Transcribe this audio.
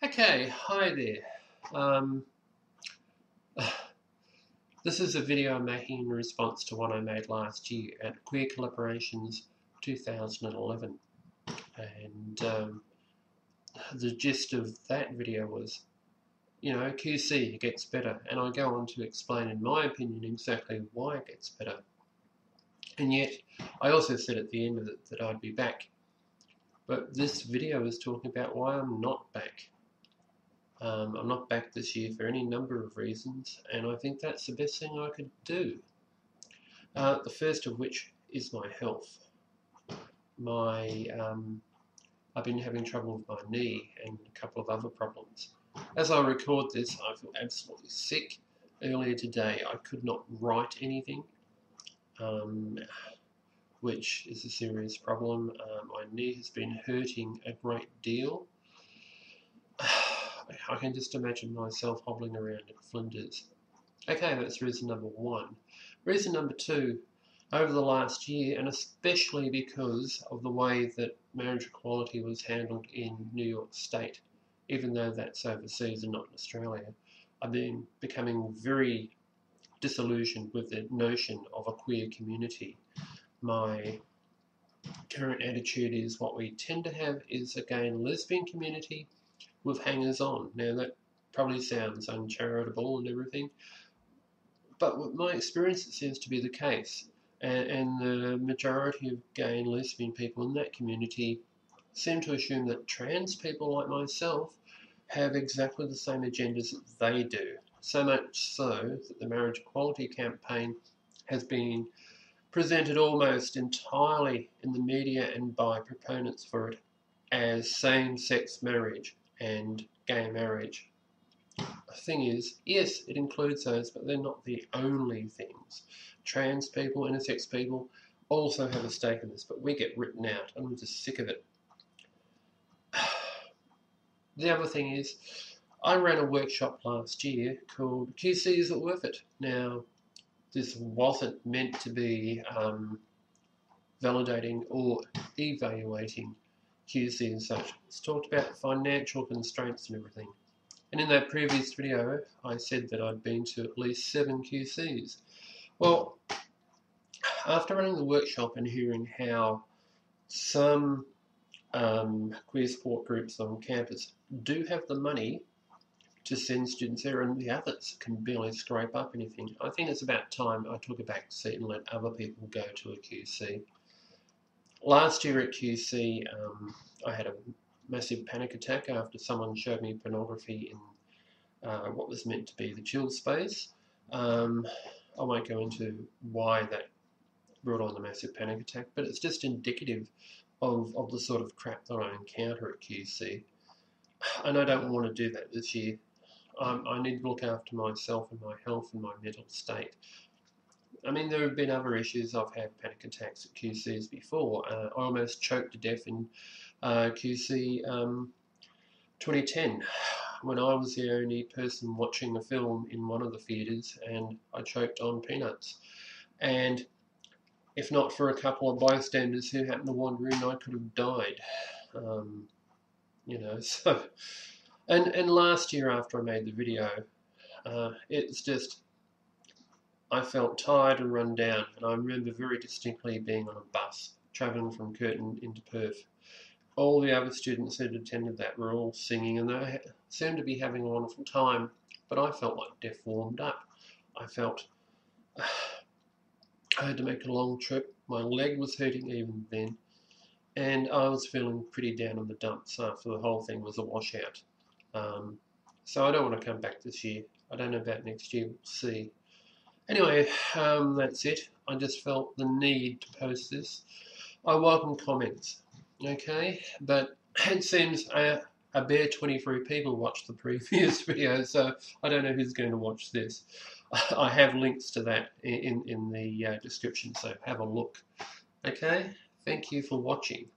Okay, hi there. Um, this is a video I'm making in response to one I made last year at Queer Collaborations 2011. And the gist of that video was, QC gets better. And I go on to explain, in my opinion, exactly why it gets better. And yet, I also said at the end of it that I'd be back. But this video is talking about why I'm not back. I'm not back this year for any number of reasons, and I think that's the best thing I could do. The first of which is my health. I've been having trouble with my knee and a couple of other problems. As I record this, I feel absolutely sick. Earlier today, I could not write anything, which is a serious problem. My knee has been hurting a great deal. I can just imagine myself hobbling around in flinders. Okay, that's reason number one. Reason number two, over the last year, and especially because of the way that marriage equality was handled in New York State, even though that's overseas and not in Australia, I've been becoming very disillusioned with the notion of a queer community. My current attitude is what we tend to have is a gay and lesbian community with hangers-on. Now that probably sounds uncharitable and everything, but with my experience it seems to be the case. And the majority of gay and lesbian people in that community seem to assume that trans people like myself have exactly the same agendas that they do. So much so that the marriage equality campaign has been presented almost entirely in the media and by proponents for it as same-sex marriage and gay marriage. The thing is, yes, it includes those, but they're not the only things. Trans people, intersex people also have a stake in this, but we get written out, and I'm just sick of it. The other thing is, I ran a workshop last year called QC Is It Worth It? Now, this wasn't meant to be validating or evaluating QC and such. It's talked about financial constraints and everything. And in that previous video, I said that I'd been to at least 7 QCs. Well, after running the workshop and hearing how some queer support groups on campus do have the money to send students there and the others can barely scrape up anything, I think it's about time I took a back seat and let other people go to a QC. Last year at QC, I had a massive panic attack after someone showed me pornography in what was meant to be the chill space. I won't go into why that brought on the massive panic attack, but it's just indicative of the sort of crap that I encounter at QC. And I don't want to do that this year. I need to look after myself and my health and my mental state. I mean, there have been other issues. I've had panic attacks at QCs before. I almost choked to death in QC 2010 when I was the only person watching a film in one of the theatres and I choked on peanuts. And if not for a couple of bystanders who happened to wander in, I could have died. So... And last year after I made the video, it's just... I felt tired and run down, and I remember very distinctly being on a bus, travelling from Curtin into Perth. All the other students who'd attended that were all singing, and they seemed to be having a wonderful time, but I felt like death warmed up. I felt I had to make a long trip. My leg was hurting even then, and I was feeling pretty down in the dumps after the whole thing was a washout. So I don't want to come back this year. I don't know about next year, we'll see. Anyway, that's it. I just felt the need to post this. I welcome comments, okay? But it seems a bare 23 people watched the previous video, so I don't know who's going to watch this. I have links to that in the description, so have a look. Okay? Thank you for watching.